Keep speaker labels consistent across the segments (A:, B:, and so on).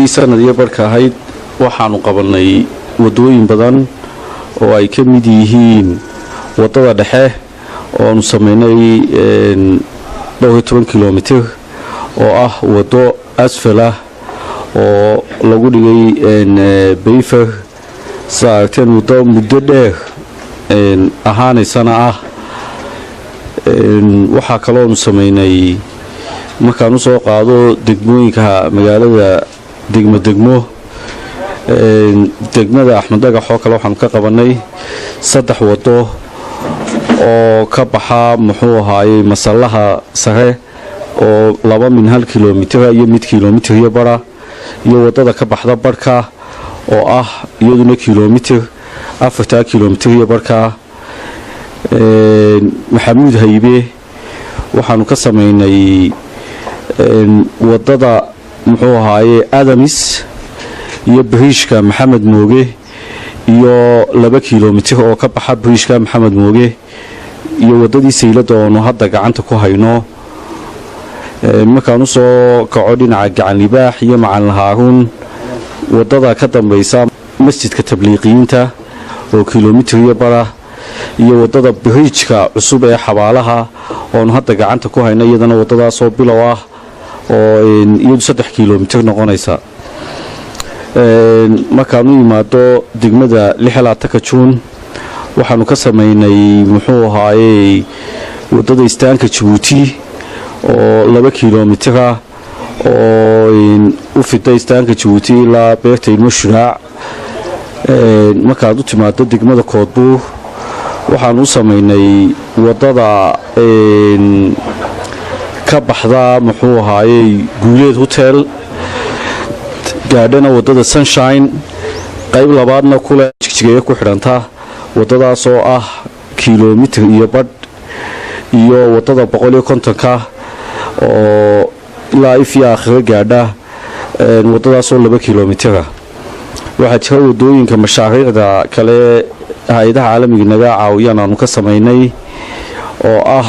A: sanadii barka ahayd waxaanu qabanay wadooyin badan oo ay ka mid yihiin wadada dhexe oo aanu sameynay 12 kilomitir oo ah wado asfal ah oo lagu dhigay bayfar saarteen muddo dheer ahaanaysana ah waxaa kaloo aanu sameynay markaan u soo qaado degmooyinka magaalada degmo degmada Axmed Dhagax oo kale waxaan ka qabanay 3 wado oo ka baxa muxuu ahaayay masalaha sare oo 2 kilomitir iyo 1 kilomitir iyo bara iyo wadada ka baxda barka oo ah iyaduna kilomitir 4 kilomitir iyo barka Maxamuud Haybe waxaanu ka sameynay wadada muxuu ahaayay Adamis iyo bariishka Maxamed Mooge iyo 2 kilomitir oo ka baxa bariishka Maxamed Mooge iyo wadadii Saylada oo hadda gacanta ku hayno markaan soo kaco dhinaca Gacan Libaax iyo Macalin Haarun wadada ka dambaysa masjidka tabliiqiinta oo kilomitir iyo bara iyo wadada bariishka cusub ee xabaalaha oo hadda gacanta ku hayno iyadana wadadaas oo bilow ah oo iyadu 3 kilomitir noqonaysa markaan u yimaado degmada 16 Juun waxaanu ka sameynay muxuu ahaayay wadada istaanka Djibouti oo 2 kilomitir ah oo u fiday istaanka Djibouti ilaa beerta Mushrac markaan u timaado degmada Koodbuur waxaanu sameynay wadada ka baxda muxuu ahaayay Guuleed Hotel gaadhana wadada Sunshine qayb labaadna kula jigjiga ku xiranta wadadaas oo ah kilomitir iyo badh iyo wadada 150 oo ilaa ifya akhir gaadha wadadaas oo 2 kilomitir waxa jira wadooyinka mashaariicda kale hay'adaha caalamiga naga caawiyaan aanu ka sameynay oo ah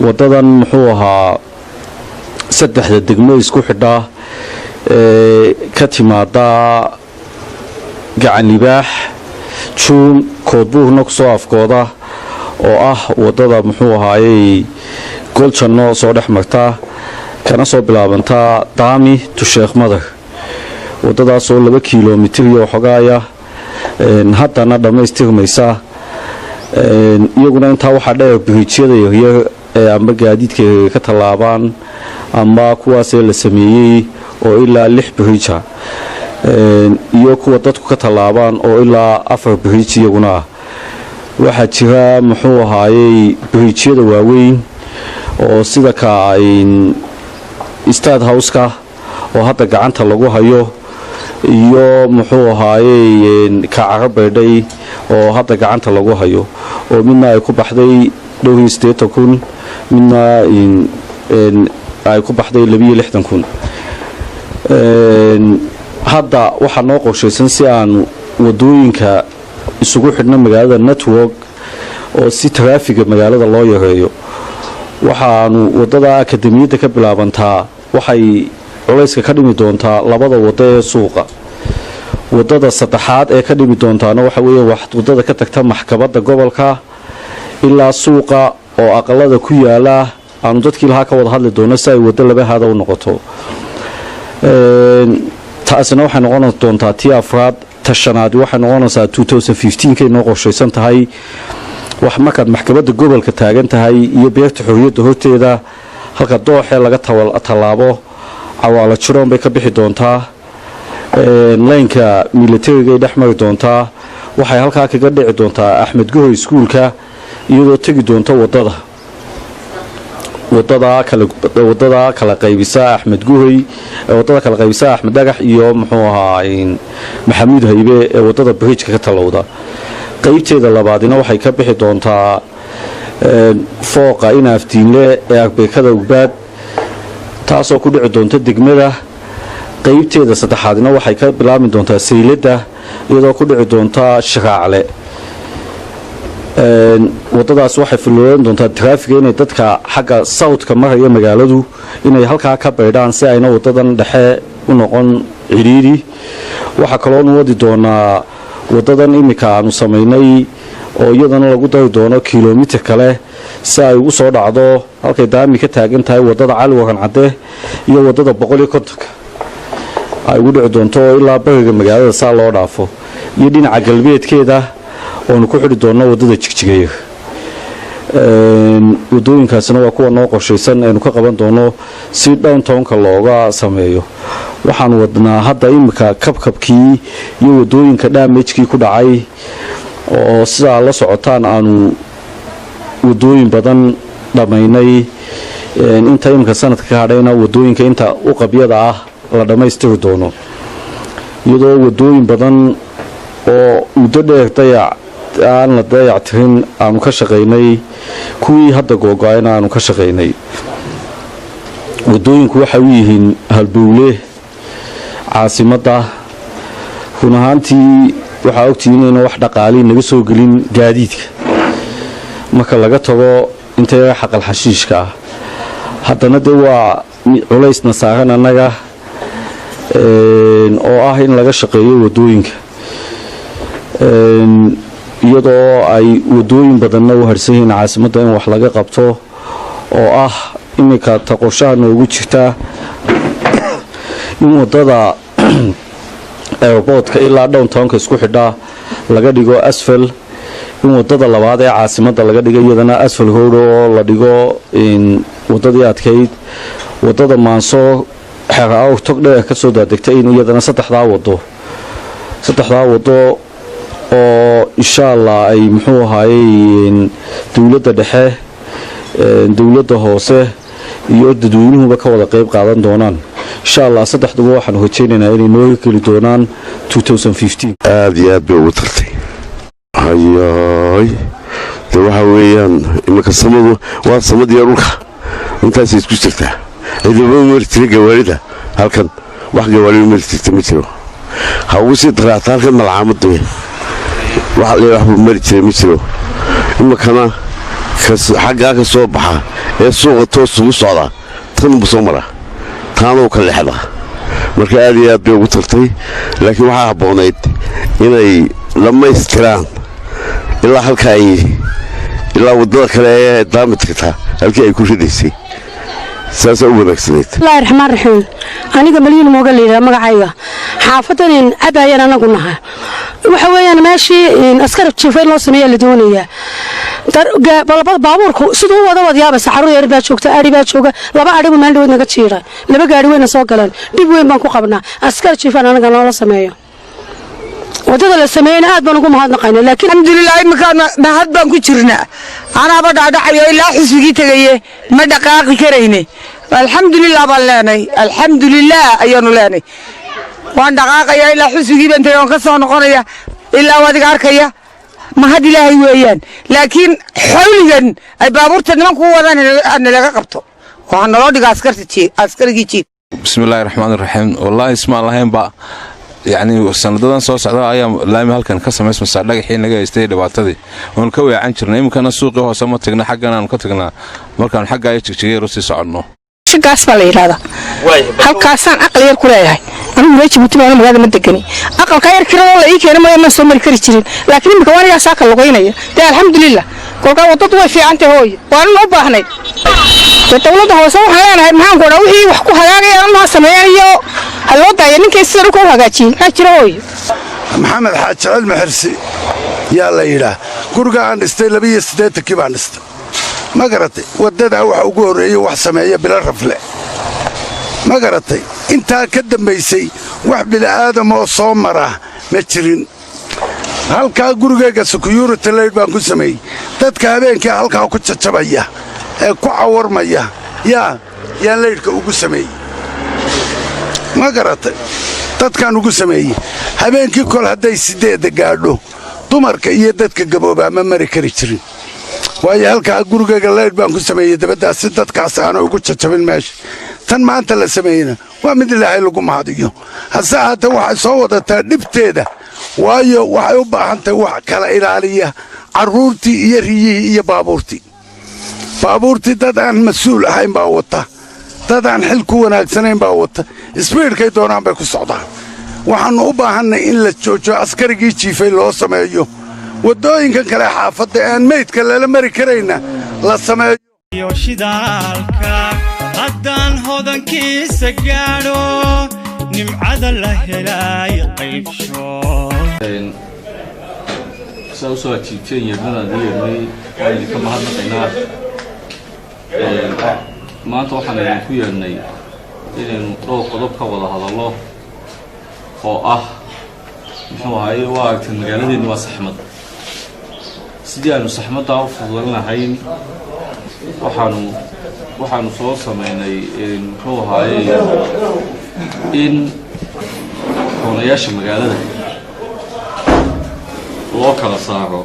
A: wadadan muxuu ahaa 3 degmo isku xidha ka timaada Gacan Libaax Juun Koodbuurna soo afkooda oo ah wadada muxuu ahaayay Goljanno soo dhaxmarta kana soo bilaabanta Daami to Sheekh Madar wadadaas oo 2 kilomitir iyo xogaaya haddana dhamaystirmaysa iyaguna inta waxa dheer biriijyada yaryar ee amba gaadiidka ka talaabaan amba kuwaas la sameeyay oo ilaa 6 biriija iyo kuwa dadku ka talaabaan oo ilaa 4 biriij iyaguna waxa jira muxuu ahaayay biriijyada waaweyn oo sida ka State House-ka oo hadda gacanta lagu hayo iyo muxuu ahaayay ka Carabeeday oo hadda gacanta lagu hayo oo midna ay ku baxday 280,000 midna ay ku baxday 62,000 hadda waxa noo qorshaysan si aan wadooyinka isugu xidhna magaalada network oo si traffic magaalada loo yareeyo waxaanu wadada akademiyada ka bilaabantaa waxay culayska ka dhimi doontaa labada wado ee suuqa wadada saddexaad ee ka dhimi doontaana waxa weeye wadada ka tagta maxkamadda gobolka ilaa suuqa oo aqalada ku yaala aanu dadkii laha ka wada hadli doono si ay wada laba haada u noqoto taasina waxay noqon doontaa tii afraad tashanaad waxay noqonaysaa 2015 kay noo qorshaysan tahay wax markaad maxkamadda gobolka taagan tahay iyo beerta xorriyadda horteeda halka dooxee laga talaabo cawaala jiroon bay ka bixi doontaa laynka militariga ay dhexmari doontaa waxay halkaa kaga dhici doontaa Axmed Guhoy iskuulka iyadoo tagi doonta wadada kala qaybisa Axmed Guhoy wadada kala qaybisa Axmed Dhagax iyo muxuu ahaa Maxamuud Haybe ee wadada bridge-ka ka talowda qaybteeda labaadina waxay ka bixi doontaa fooqa Inaaftiinle ee Arbeekada Ugbaad taasoo ku dhici doonta degmada qaybteeda saddexaadina waxay ka bilaabmi doontaa Saylada iyadoo ku dhici doonta Shiraacle wadadaas waxay fuloon doontaa traffic inay dadka xagga south-ka maraya magaaladu inay halkaa ka baydhaan si ayna wadadan dhexe u noqon ciriiri. waxaa kaloonu wadi doonaa wadadan imika aanu samaynay oo iyadana lagu dari doono kilomitir kale si ay ugu soo dhacdo halkay daami ka taagan tahay wadada cali wagan cadde iyo wadada 150 ay ugu dhici doonto ilaa bariga magaalada saa loo dhaafo iyo dhinaca galbeedkeeda oonu ku xidhi doono wadada jigjigeeya. wadooyinkaasina waa kuwa noo qorshaysan aynu ka qaban doono si downtownka looga sameeyo. waxaan wadnaa hadda imika kabkabkii iyo wadooyinka damagekii ku dhacay oo sidaa la socotaan aanu wadooyin badan dhamaynay. inta imika sanadka ka hadhayna wadooyinka inta u qabyada ah la dhammaystiri doono, iyadoo wadooyin badan oo muddo dheer aan la dayactirin aanu ka shaqaynay, kuwii hadda googo-ayna aanu ka shaqaynay. wadooyinku waxay u yihiin halbowle caasimadda. run ahaantii waxaa ogtihiin inayna wax dhaqaaliin naga soo gelin gaadiidka marka laga tago inta yaga xaqal xashiishka ah. haddana dee waa culaysna saaran annaga oo ah in laga shaqeeyo wadooyinka, iyadoo ay wadooyin badanna u harsan yihiin caasimadda in wax laga qabto oo ah iminka ta qorshaha noogu jirta in wadada airportka ilaa downtownka isku xidha laga dhigo asfal, in wadada labaad ee caasimadda laga dhigo iyadana asfal road oo la dhigo wadadii adkayd, wadada maanso xeer togdheer ka soo daadegtay in iyadana saddexdaa wado oo insha Allah ay muxuu ahaayeen dawladda dhexe, dawladda hoose iyo dadweynuhuba ka wada qayb qaadan doonaan. insha Allah saddexduba waxaan hojeynaynaa inay noo geli doonaan 2015.
B: aad iyo aad bay ugu tartay hayoy de waxa weeyaan imika samadu waa samadii dhulka intaas isku jirtaa ciidamada martay gawaarida halkan wax gawaarida martay ma jiro ha ugu sii daraataa halkan malcaamadda wax leeyahay martay ma jiro imikana xaggaa ka soo baxa ee suuqa toos ugu socda tan busoo mara taanoo ka leexda marka aad iyo aad bay ugu tartay. laakiin waxaa habboonayd inay dhammaystiraan ilaa halka ay ilaa wadada kale ee daamadka halkii ay ku ridaysay saasa u wanaagsaneyd.
C: bismillaahi raxmaan raxiim. aniga maliyeen mooga leeyahay magacayga xaafadan abaayaan anagu nahay. waxa weeyaan meeshii askar jiifay loo sameeyay la doonayaa balbad baabuurku sidoo wada yaaba saxaro yar baa joogta ari baa jooga laba arigu meel dhow naga jiira laba gaari weyn soo galaan dib weyn baan ku qabnaa askar jiifan anaga loo sameeyo wadada la sameeyay aad baan ugu mahadnaqaynaa. laakiin alxamdulillah imkaana mahad baan ku jirnaa anaaba dhaadhacayo ilaa xisbigii tagaye ma dhaqaaqi karayne alxamdulillah baan leenahay alxamdulillah ayaanu leenahay waan dhaqaaqaya ilaa xisbigii baan tagay ka soo noqonaya ilaa wadiga arkaya mahad ilaahay weeyaan. laakiin xawligan ay baabuurta nimanku wadaan laga qabto waxaan noo dhigaa askarigii jiif.
D: bismillaahi raxmaani raxiim. wallaahi ismaan lahayn ba يعني sanadadan soo socda ayaa laami halkan ka sameysmaysa dhagaxii naga haystay dhibaatadii oon ka weecan jirnay imkana suuqii hoose ma tagna xaggan aan ka tagnaa markaan xagga ay jigjigeeyo si soconno
C: sigaas baa la yiraahdaa halkaasaan aqal yar ku leeyahay anigu reechi mutubaan magaalada ma degani aqalka yar kirada la ii keenay ma soo mari kari jirin laakiin imka waan iga saaka lugeynaya de alxamdulillah kolka wadadu way fiicantay hooy waan loo baahnay dawladda hoose waxaan leenahay maxaan ku dhaw wixii wax ku hagaagayaan ma sameeyo haloo daaya ninkii sida ku hagaajin ha jiro hooy.
E: maxamed xaaji almaxirsi yaa la yiraahdaa guriga aan dhistay 82 baan dhistay ma garatay wadada waxa ugu horeeyay wax sameeya bila rafle ma garatay inta ka dambeysay wax bil aadam oo soo mara ma jirin. halka gurigayga security light baan ku sameeyay dadka habeenkii halka ku jajabaya ee ku cawarmaya yaa leydka ugu sameeyay ma garatay dadkan ugu sameeyay habeenkii kol haday 8 gaadho dumarka iyo dadka gabooba ma mari kari jirin waayo halka gurigayga leyd baan ku sameeyay dabadaas dadkaas aan ugu jajabin meesha tan maanta la sameeyna waa mid ilaahay lagu mahadiyo hase hada waxa soo wadataa dhibteeda waayo waxay u baahan tahay wax kala ilaaliya caruurtii iyo riyihii iyo baabuurtii dad aan mas'uul ahayn baa wata dad aan xil ku wanaagsanayn baa wata isbiirkay doonaan bay ku socdaan waxaannu u baahannay in la joojo askarigii jiifay loo sameeyo waddooyinkan kale xaafadda aan meydka lala mari karayna la sameeyo
F: shidaalka haddaan hodankiisa gaadho nimcada la helay qaybsho
A: saa u soo ajiibteen yeednadaan yeednay waynu ka mahadnaqaynaa maanta waxaan idinku yeedhnay inaynu dhowr qodob ka wada hadallo oo ah muxuu ahaye waa aragtay magaaladeenni waa saxmad sidii aynu saxmaddaa u fududan lahayn waxaanu soo samaynay muxuu ahaaye in koonayaasha magaalada loo kala saaro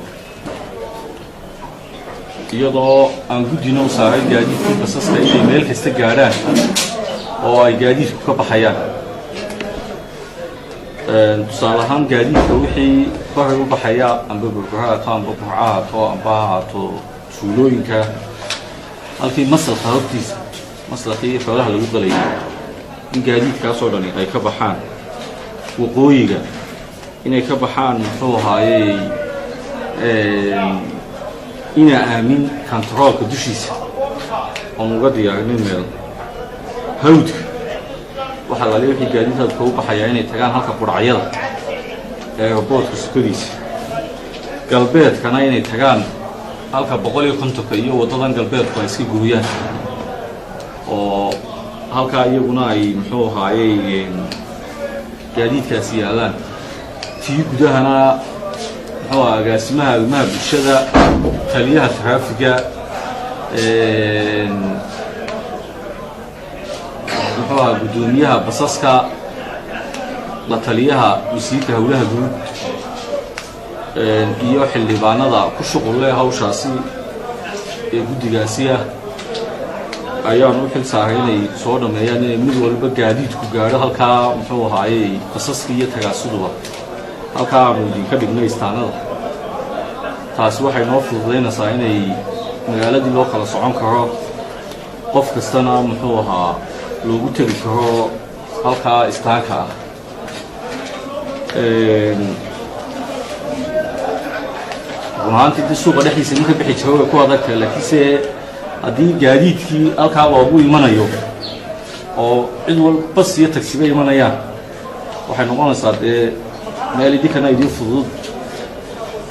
A: iyadoo aan guddina u saaray gaadiidkii basaska inay meel kasta gaadhaan oo ay gaadiidku ka baxayaan tusaale ahaan gaadiidka wixii bari u baxaya amba burburha haato amba burca haato amba ha haato tuulooyinka halkii masalka hortiisa maslakii xoolaha lagu qalayay in gaadiidkaasoo dhani ay ka baxaan waqooyiga inay ka baxaan muxuu ahaayey ina aamin kontaroolka dushiisa oon uga diyaarinin meel hawdka waxaa laali wixii gaadiidadka u baxayaa inay tagaan halka qudhacyada ee roboodka sukadiisa galbeedkana inay tagaan halka 150 iyo waddadan galbeedku ay iska gooyaan oo halkaa iyaguna ay muxuu ahaayey gaadiidkaasi yaalaan tii gudahana muxuu agaasimaha arrimaha bulshada taliyaha taraafiga muxuu ahaa guddoomiyaha basaska la taliyaha wasiirka howlaha guud iyo xildhibaanada ku shuqul leh hawshaasi ee guddigaasi ah ayaanu u xil saaray inay soo dhammeeyaan inay mid walba gaadiidku gaadho halkaa muxuu ahaayey basaska iyo tagaasuduba halkaa aanu idinka dhignay istaanada taasi waxay noo fududaynaysaa inay magaaladii loo kala socon karo qof kastana muxuu ahaa loogu tegi karo halkaa istaanka ah runaantii dee suuqa dhexdiisa ma ka bixi jiro way ku adagtahay laakiinse haddii gaadiidkii halkaa loogu imanayo oo cid walba bas iyo tagsiba imanayaan waxay noqonaysaa dee meel idinkana idiin fudud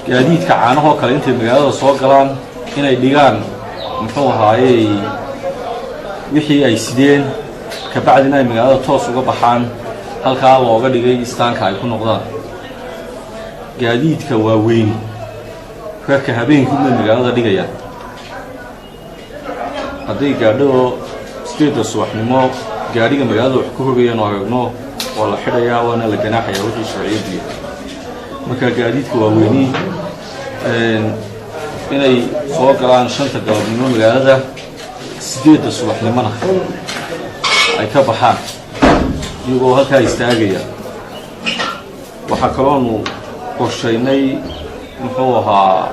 A: gaadiidka caanahoo kale intay magaalada soo galaan inay dhigaan muxuu ahaayey wixii ay sideen kabacdina ay magaalada toos uga baxaan halkaa looga dhigay istaanka ay ku noqdaan gaadiidka waaweyn reerka habeenkii bay magaalada dhigayaan hadday gaadho 8 subaxnimo gaadhiga magaalada wax ku hogayaan oo aragno waa la xidhayaa waana la ganaaxayaa wixii sharciyadiiya marka gaadiidka waaweyni inay soo galaan 5 galabnimo magaalada 8 subaxnimona ay ka baxaan iyagoo halkaa istaagaya waxaa kaloonu qorshaynay muxuu ahaa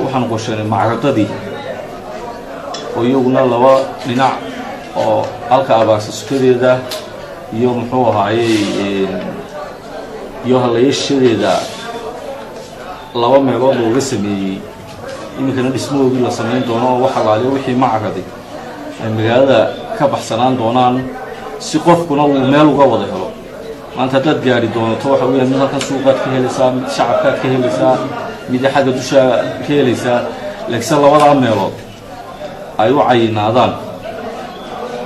A: waxaanu qorshaynay macradadii oo iyaguna laba dhinac oo halka abaarsa sukadeeda iyo muxuu ahaayey iyo halayashadeeda laba meelood looga sameeyey iminkana dhismahoodii la samayn doono oo waxa laaliyo wixii macraday ay magaalada ka baxsanaan doonaan si qofkuna uu meel uga wada helo maanta haddaad gaari doonato waxa weeyaan mid halkan suuqaad ka helaysaa mid shacabkaad ka helaysaa mid xagga dusha ka helaysaa laakiinse labadaa meelood ay u cayinaadaan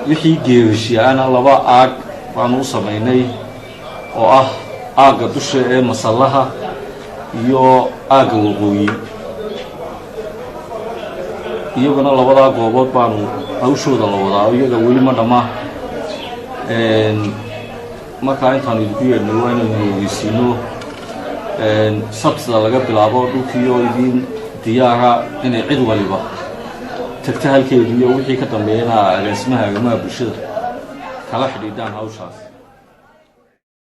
A: wixii geerashiyaana laba aag baanu u samaynay oo ah aagga dusha ee masallaha iyo aagga waqooyi iyaguna labadaa goobood baanu hawshooda la wadaa iyaga weli ma dhamma markaa intaanu idinku yeedhnay waa inaynu ogeysiino sabtida laga bilaabo dhulkii oo idiin diyaara inay cid waliba tagta halkeedii iyo wixii ka dambeeyana agaasimaha arrimaha bulshada kala xidhiidhaan hawshaas